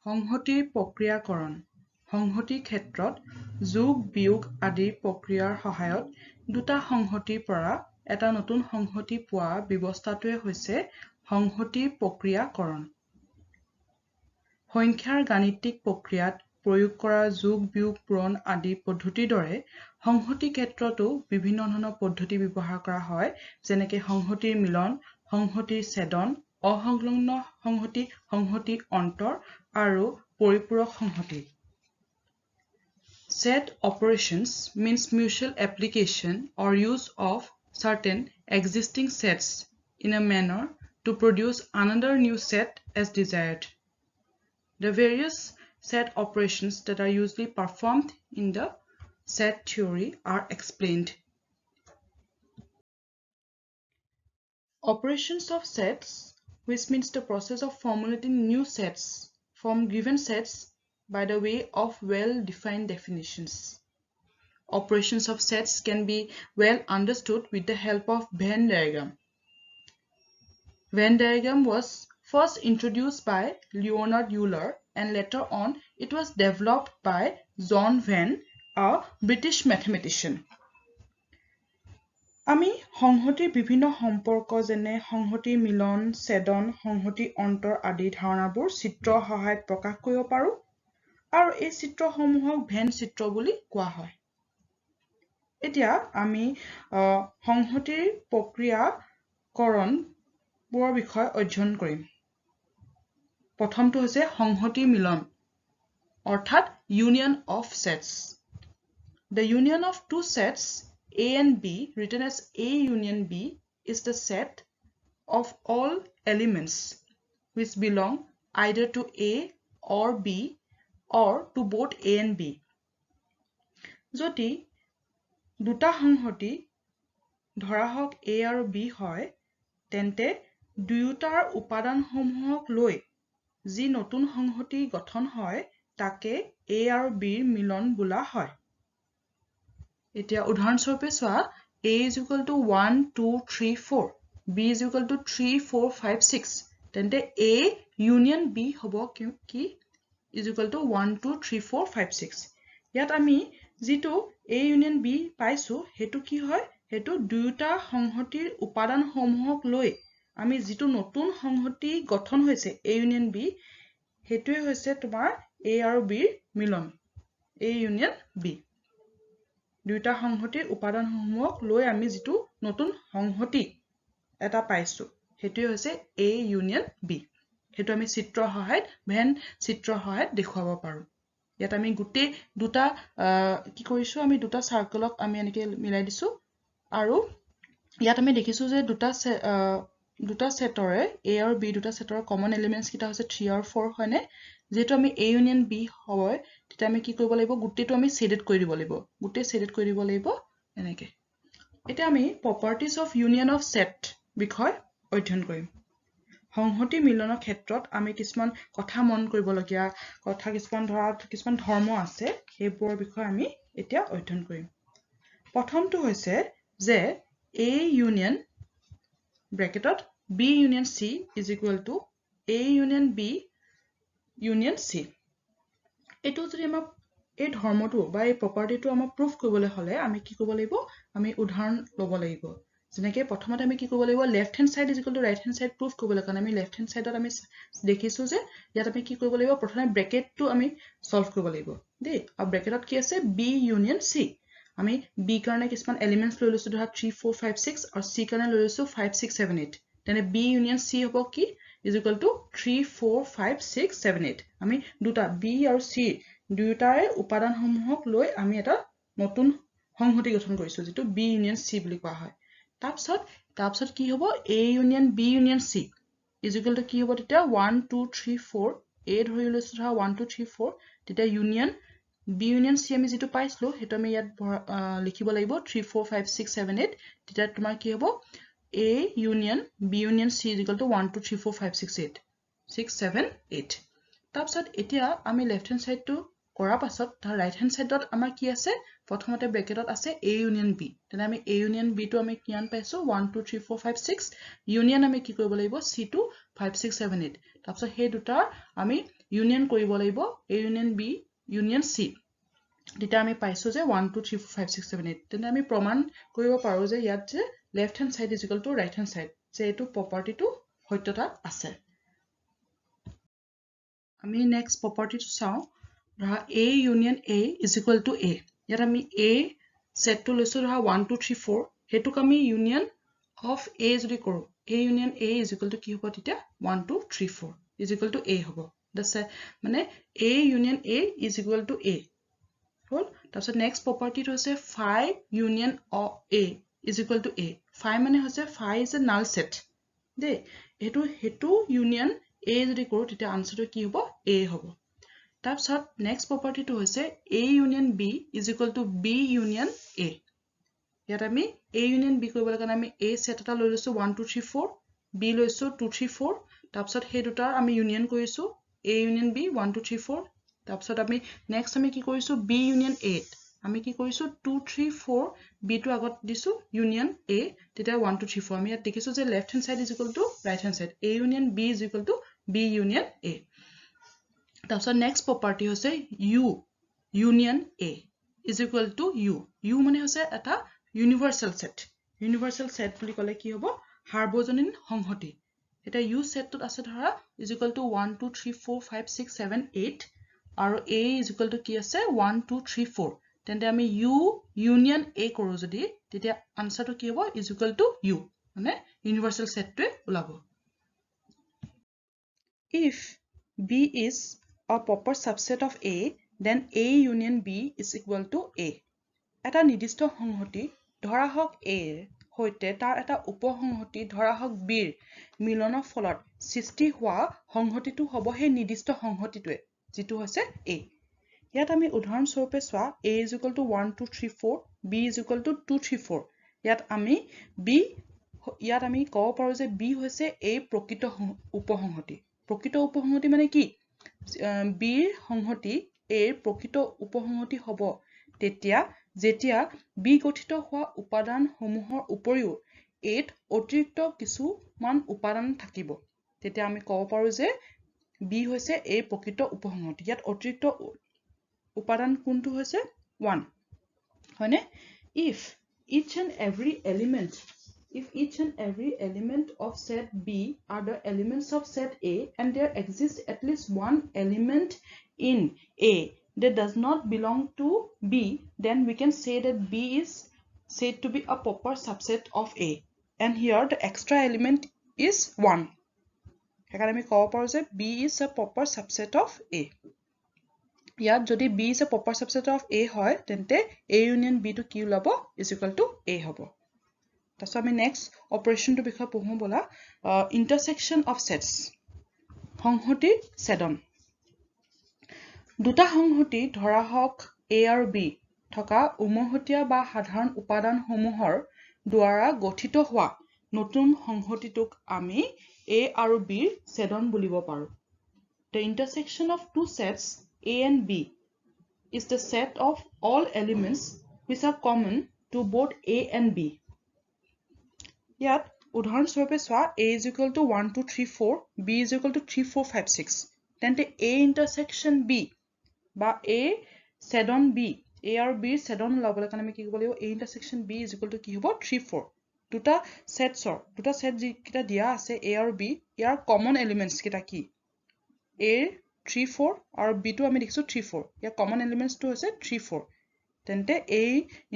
সংহতিৰ প্ৰক্ৰিয়াকৰণ সংহতিৰ ক্ষেত্ৰত যোগ বিয়োগ আদিৰ প্ৰক্ৰিয়াৰ সহায়ত দুটা সংহতিৰ পৰা এটা নতুন সংহতি পোৱা ব্যৱস্থাটোৱে হৈছে সংহতিৰ প্ৰক্ৰিয়াকৰণ সংখ্যাৰ গাণিতিক প্ৰক্ৰিয়াত প্ৰয়োগ কৰা যোগ বিয়োগ পূৰণ আদি পদ্ধতিৰ দৰে সংহতি ক্ষেত্ৰতো বিভিন্ন ধৰণৰ পদ্ধতি ব্যৱহাৰ কৰা হয় যেনেকৈ সংহতিৰ মিলন সংহতিৰ ছেদন অসংলগ্ন সংহতি সংহতি অন্তৰ আৰু পৰিপূৰক সংহতি Set operations means mutual application or use of certain existing sets in a manner to produce another new set as desired. The various set operations that are usually performed in the set theory are explained. Operations of sets, which means the process of formulating new sets from given sets by the way of well-defined definitions. Operations of sets can be well understood with the help of Venn diagram. Venn diagram was first introduced by Leonhard Euler and later on it was developed by John Venn, a British mathematician. আমি সংহতিৰ বিভিন্ন সম্পৰ্ক যেনে সংহতিৰ মিলন, ছেদন, সংহতি অন্তৰ আদি ধাৰণাবোৰ চিত্ৰৰ সহায়ত প্ৰকাশ কৰিব পাৰো আৰু এই চিত্ৰসমূহক ভেন চিত্ৰ বুলি কোৱা হয়। এতিয়া আমি সংহতিৰ প্ৰক্ৰিয়াকৰণবোৰৰ বিষয়ে অধ্যয়ন কৰিম। প্ৰথমটো হৈছে সংহতিৰ মিলন অৰ্থাৎ union of sets. The union of two sets A and B written as A union B is the set of all elements which belong either to A or B or to both A and B. যদি দুটা সংহতি ধৰা হওক A আৰু B হয় তেন্তে দুয়োটাৰ উপাদানসমূহক লৈ যি নতুন সংহতি গঠন হয় তাকে A আৰু Bৰ মিলন বোলা হয়। এতিয়া উদাহৰণস্বৰূপে চোৱা A is equal to 1, 2, 3, 4, B is equal to 3, 4, 5, 6 তেন্তে A union B হ'ব কি is equal to 1, 2, 3, 4, 5, 6 ইয়াত আমি যিটো A union B পাইছো হেতু কি হয় হেতু দুয়োটা সংহতিৰ উপাদানসমূহক লৈ আমি যিটো নতুন সংহতি গঠন হৈছে A union B হেতুৱে হৈছে তোমাৰ A আৰু Bৰ মিলন A union B দুইটা সংহতিৰ উপাদানসমূহক লৈ আমি যিটো নতুন সংহতি এটা পাইছো হেতুৱে হৈছে A union B হেতু আমি চিত্ৰৰ সহায়ত ভেন চিত্ৰৰ সহায়ত দেখুৱাব পাৰো ইয়াত আমি গুটেই দুটা কি কৰিছো আমি দুটা সাৰ্কেলক আমি এনেকৈ মিলাই দিছো আৰু ইয়াত আমি দেখিছো যে দুটা সেটৰে A আৰু B দুটা সেটৰ কমন এলিমেন্টস কিটা হৈছে 3 আৰু 4 হয়নে যেটো আমি A union B হয় তেতিয়া আমি কি কৰিব লাগিব গুটেইটো আমি শেডেড কৰি দিব লাগিব গুটেই শেডেড কৰি দিব লাগিব এনেকৈ এতিয়া আমি properties of union of set বিষয় অধ্যয়ন কৰিম সংহতি মিলনৰ ক্ষেত্ৰত আমি কিছুমান কথা মন কৰিবলগীয়া কথা কিছুমান ধৰ্ম আছে এইবোৰৰ বিষয়ে আমি এতিয়া অধ্যয়ন কৰিম প্ৰথমটো হৈছে যে A union ব্ৰেকেটত B union C is equal to A union B union C এটো যদি আমাক এই ধৰ্মটো বা এই প্ৰপাৰ্টিটো আমাক প্ৰুফ কৰিবলৈ হলে আমি কি কৰিব লাগিব আমি উদাহৰণ ল'ব লাগিব যেনেকৈ প্ৰথমতে আমি কি কৰিব লাগিব left hand side is equal to right hand side proof কৰিবলৈ কাৰণে আমি লেফট হ্যান্ড সাইডত আমি দেখিছো যে ইয়াত আমি কি কৰিব লাগিব প্ৰথমে ব্ৰেকেটটো আমি সলভ কৰিব লাগিব দেই আৰু ব্ৰেকেটত কি আছে B union C আমি B কাৰণে কিছুমান এলিমেন্টস লৈ লৈছো ধৰা 3 4 5 6 আৰু C কাৰণে লৈ লৈছো 5 6 7 8 তেনে B union C হ'ব কি is equal to 3 4 5 6 7 8 আমি দুটা B আৰু C দুয়োটাৰে উপাদানসমূহক লৈ আমি এটা নতুন সংহতি গঠন কৰিছো যেটো B union C বুলি কোৱা হয় তাৰপিছত কি হ'ব A union B union C is equal to কি হ'ব তেতিয়া 1 2 3 4 A ধৰি লৈছো ধৰা 1 2 3 4 তেতিয়া union B union C আমি যেটো পাইছলো হেতু আমি ইয়াত লিখিব লাগিব 3 4 5 6 7 8 তেতিয়া তোমাৰ কি হ'ব A union B union C is equal to 1 2 3 4 5 6 8 6 7 8 তাৰপিছত এতিয়া আমি লেফট হ্যান্ড সাইডটো কৰা পাছত তাৰ ৰাইট হ্যান্ড সাইডত আমাৰ কি আছে প্ৰথমতে ব্ৰেকেটত আছে A union B তেনে আমি A union B টো আমি কিমান পাইছো 1 2 3 4 5 6 ইউনিয়ন আমি কি কৰিব লাগিব C টো 5 6 7 8 তাৰপিছত সেই দুটা আমি ইউনিয়ন কৰিব লাগিব A union B union C তেতিয়া আমি পাইছো যে 1 2 3 4 5 6 7 8 তেনে আমি প্ৰমাণ কৰিব পাৰো যে ইয়াত যে left hand side is equal to right hand side যে এটো প্ৰপাৰ্টিটো সত্যতা আছে আমি নেক্সট প্ৰপাৰ্টিটো চাও ধৰা A union A is equal to A ইয়াত আমি A সেটটো লৈছো ধৰা 1 2 3 4 হেতুক আমি ইউনিয়ন অফ A যদি কৰো A union A is equal to কি হ'ব তেতিয়া 1 2 3 4 ইজ ইকুয়াল টু A হ'ব দছে মানে A union A is equal to A হল তাৰপিছত নেক্সট প্ৰপাৰ্টিটো হৈছে phi union of A is equal to A phi মানে হৈছে phi is a null set দে হেতু ইউনিয়ন A যদি কৰো তেতিয়া আনসাৰটো কি হ'ব A হ'ব তাৰপিছত নেক্সট প্ৰপাৰ্টিটো হৈছে A union B is equal to B union A ইয়াত আমি A ইউনিয়ন B কৰিবলৈ কাৰণে আমি A সেট এটা লৈ লৈছো 1 2 3 4 B লৈছো 2 3 4 তাৰপিছত সেই দুটাৰ আমি ইউনিয়ন কৰিছো A ইউনিয়ন B 1 2 3 4 তাৰপিছত আমি নেক্সট আমি কি কৰিছো B ইউনিয়ন A আমি কি কৰিছো 2 3 4 B টো আগত দিছো ইউনিয়ন A তেতিয়া 1 2 3 4 আমি ইয়াত দেখিছো যে left hand side is equal to right hand side A union B is equal to B union A তাৰপিছত নেক্সট প্ৰপাৰ্টি হৈছে U union A is equal to U মানে হৈছে এটা ইউনিভাৰ্সাল সেট বুলি ক'লে কি হ'ব সাৰ্বজনীন সংহতি এটা U সেটটোত আছে ধৰা ইজ ইকুয়াল টু 1 2 3 4 5 6 7 8 আৰু A ইজ ইকুয়াল টু কি আছে 1 2 3 4 তেন্তে আমি U ইউনিয়ন A কৰো যদি তেতিয়া আনসাৰটো কি হ'ব ইজ ইকুয়াল টু U মানে ইউনিভাৰ্সাল সেটটোৱে ওলাব if B is a proper subset of A then A union B is equal to A এটা নিৰ্দিষ্ট সংহতি ধৰা হওক A হৈতে তাৰ এটা উপসংহতি ধৰা হওক B মিলনৰ ফলত সৃষ্টি হোৱা সংহতিটো হ'ব হে নিৰ্দিষ্ট সংহতিটোৱে যেটো হৈছে A ইয়াত আমি উদাহৰণ স্বৰূপে চোৱা A is equal to 1 2 3 4 B is equal to 2 3 4 ইয়াত আমি ক'ব পাৰো যে B হৈছে A প্ৰকৃত উপসংহতি মানে কি B সংহতি A প্ৰকৃত উপসংহতি হ'ব যেতিয়া B গঠিত হোৱা উপাদান সমূহৰ উপৰিও A অতিৰিক্ত কিছুমান উপাদান থাকিব তেতিয়া আমি ক'ব পাৰো যে B হৈছে A প্ৰকৃত উপসংহতি ইয়াত অতিৰিক্ত উপাদান কোনটো হৈছে 1 হয়নে if each and every element of set B are the elements of set A and there exists at least one element in A that does not belong to B then we can say that B is said to be a proper subset of A and here the extra element is 1 সেইকাৰণে আমি ক'ব পাৰো যে B is a proper subset of A ইয়াত যদি B is a proper subset of A হয় তেন্তে A union B টো কি ওলাব is equal to A হ'ব তাৰপিছত আমি নেক্সট অপাৰেচনটো বিষয়ে পঢ়ো বলা ইন্টাৰসেকশন অফ সেটস সংহতি ছেদন দুটা সংহতি ধৰা হওক A আৰু B থকা উমহতীয়া বা সাধাৰণ উপাদান সমূহৰ দ্বাৰা গঠিত হোৱা নতুন সংহতিটোক আমি A আৰু B ছেদন বুলিব পাৰো The intersection of two sets A and B is the set of all elements which are common to both A and B ইয়াত উদাহৰণ স্বৰূপে চোৱা A is equal to 1 2 3 4 B is equal to 3 4 5 6 তেন্তে A intersection B বা A ছেদন B A আৰু B ছেদন ওলাবলৈ কাৰণে আমি কি কৰিব লাগিব A intersection B is equal to কি হ'ব 3 4 দুটা সেট যিকিটা দিয়া আছে A আৰু B ইয়াৰ কমন এলিমেন্টস কিটা কি A 3 4 আৰু B টো আমি দেখিছো 3 4 ইয়াৰ কমন এলিমেন্টস টো হৈছে 3 4 তেন্তে A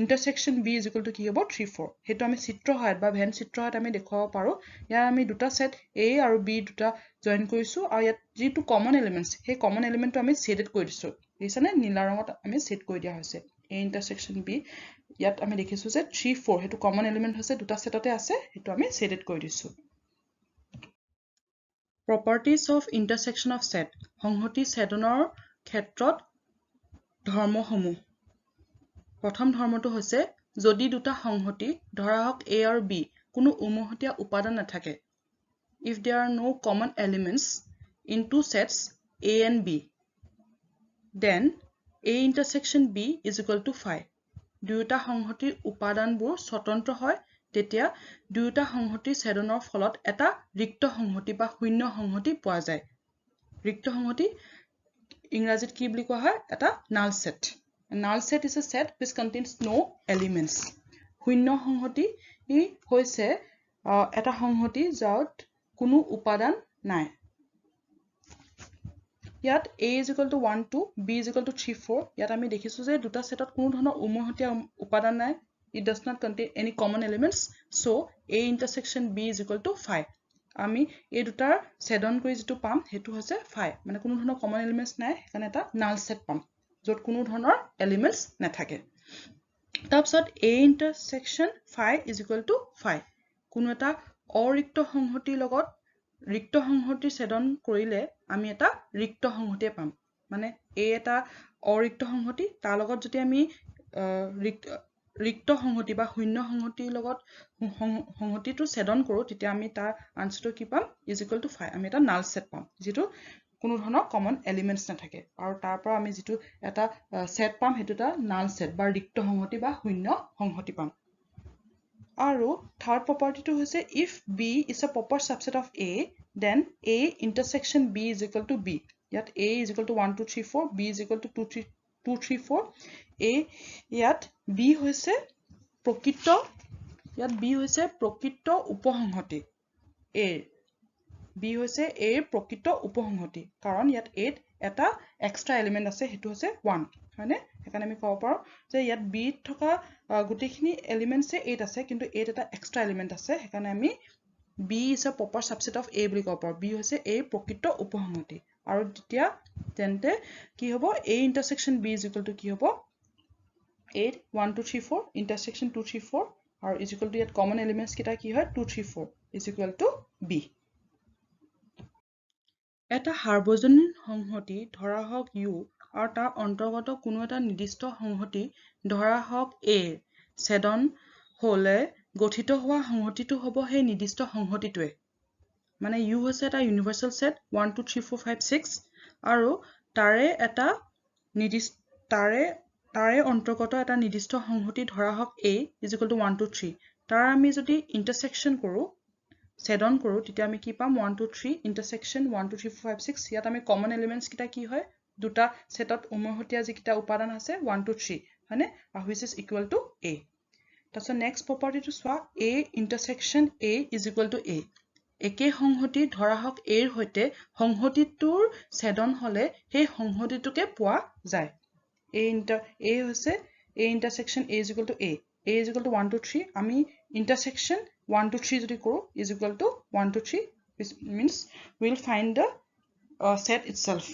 intersection B is equal to কি হ'ব 3 4 হেতু আমি চিত্ৰ সহায়ত বা ভেন চিত্ৰ সহায়ত আমি দেখুৱাব পাৰো ইয়াৰ আমি দুটা সেট A আৰু B দুটা জয়েন কৰিছো আৰু ইয়াত যেটো কমন এলিমেন্টস সেই কমন এলিমেন্টটো আমি ছেডেড কৰি দিছো দিছানে নীলা ৰঙত আমি ছেড কৰি দিয়া হৈছে A intersection B ইয়াত আমি দেখিছো যে 3 4 হেতু কমন এলিমেন্ট হৈছে দুটা সেটতে আছে হেতু আমি ছেডেড কৰি দিছো Properties of intersection of set সংহতি ছেদনৰ ক্ষেত্ৰত ধৰ্মসমূহ প্ৰথম ধৰ্মটো হৈছে যদি দুটা সংহতি ধৰা হওক A আৰু B কোনো উমহতীয়া উপাদান নাথাকে if there are no common elements in two sets A and B then A intersection B is equal to phi দুটা সংহতিৰ উপাদানবোৰ স্বতন্ত্ৰ হয় তেতিয়া দুটা সংহতিৰ ছেদনৰ ফলত এটা ৰিক্ত সংহতি বা শূন্য সংহতি পোৱা যায় ৰিক্ত সংহতি ইংৰাজীত কি বুলি কোৱা হয় এটা null set. A null set is a set which contains no elements. শূন্য সংহতি হৈছে এটা সংহতি য'ত কোনো উপাদান নাই ইয়াত a is equal to 1 2 b is equal to 3 4 ইয়াত আমি দেখিছো যে দুটা সেটত কোনো ধৰণৰ উমহতীয়া উপাদান নাই it does not contain any common elements so a intersection b is equal to 5 আমি এই দুটাৰ ছেদন কৰি যেটো পাম হেতু হৈছে 5 মানে কোনো ধৰণৰ কমন এলিমেন্টস নাই কাৰণ এটা নাল সেট পাম যত কোনো ধৰণৰ এলিমেন্টস নাথাকে তাৰপিছত a intersection 5 is equal to 5 কোনো এটা অৰিক্ত সংহতিৰ লগত ৰিক্ত সংহতিৰ ছেদন কৰিলে আমি এটা ৰিক্ত সংহতি পাম মানে a এটা অৰিক্ত সংহতি তাৰ লগত যদি আমি ৰিক্ত সংহতি বা শূন্য সংহতিৰ লগত সংহতিটো ছেদন কৰো তেতিয়া আমি তাৰ আনসাৰটো কি পাম is equal to 5 আমি এটা নাল সেট পাম যেটো কোনো ধৰণৰ কমন এলিমেন্টস নাথাকে আৰু তাৰ পৰা আমি যেটো এটা সেট পাম হেতুটা নাল সেট বা ৰিক্ত সংহতি বা শূন্য সংহতি পাম আৰু থাৰ্ড প্ৰপাৰ্টিটো হৈছে if b is a proper subset of a then a intersection b is equal to b ইয়াত a is equal to 1 2 3 4 b is equal to 2 3 4 a ইয়াত b হৈছে প্ৰকৃত ইয়াত b হৈছে প্ৰকৃত উপসংহতি a b হৈছে a প্ৰকৃত উপসংহতি কাৰণ ইয়াত a এটা এক্সট্ৰা এলিমেন্ট আছে হেতু হৈছে 1 হয়নে এখানে আমি ক'ব পাৰো যে ইয়াত b থকা গুটিখিনি এলিমেন্টস 8 আছে কিন্তু 8 এটা এক্সট্ৰা এলিমেন্ট আছে হেকানে আমি b is a proper subset of a বুলি ক'ব পাৰো b হৈছে a প্ৰকৃত উপসংহতি আৰু তেতিয়া তেন্তে কি হ'ব a intersection b is equal to কি হ'ব 8 1 2 3 4 intersection 2 3 4 আৰু is equal to ইয়াত কমন এলিমেন্টস কিটা কি হয় 2 3 4 is equal to b এটা সাৰ্বজনীন সংহতি ধৰা হওক u আৰু তাৰ অন্তৰ্গত কোনো এটা নিৰ্দিষ্ট সংহতি ধৰা হওক a ছেদন হলে গঠিত হোৱা সংহতিটো হ'ব সেই নিৰ্দিষ্ট সংহতিটোৱে মানে u হৈছে এটা ইউনিভাৰ্সাল সেট 1 2 3 4 5 6 আৰু তাৰে এটা নিৰ্দিষ্ট তাৰে অন্তৰ্গত এটা নিৰ্দিষ্ট সংহতি ধৰা হওক a is equal to 1 2 3 তাৰ আমি যদি ইন্টাৰসেকশন কৰো ছেদন কৰো তেতিয়া আমি কি পাম 1 2 3 ইন্টাৰসেকশন 1 2 3 4 5 6 ইয়াত আমি কমন এলিমেন্টস কিটা কি হয় দুটা সেটত উমহতীয়া যি কিটা উপাদান আছে 1 2 3 হয়নে which is equal to a তাৰছত next প্ৰপাৰ্টিটো সোৱা a intersection a is equal to a একে সংহতি ধৰা হওক a ৰ হৈতে সংহতিটোৰ ছেদন হলে সেই সংহতিটোকে পোৱা যায় a হৈছে a intersection a is equal to a is equal to 1 2 3 আমি intersection 1 2 3 যদি কৰো is equal to 1 2 3 which means we'll find the set itself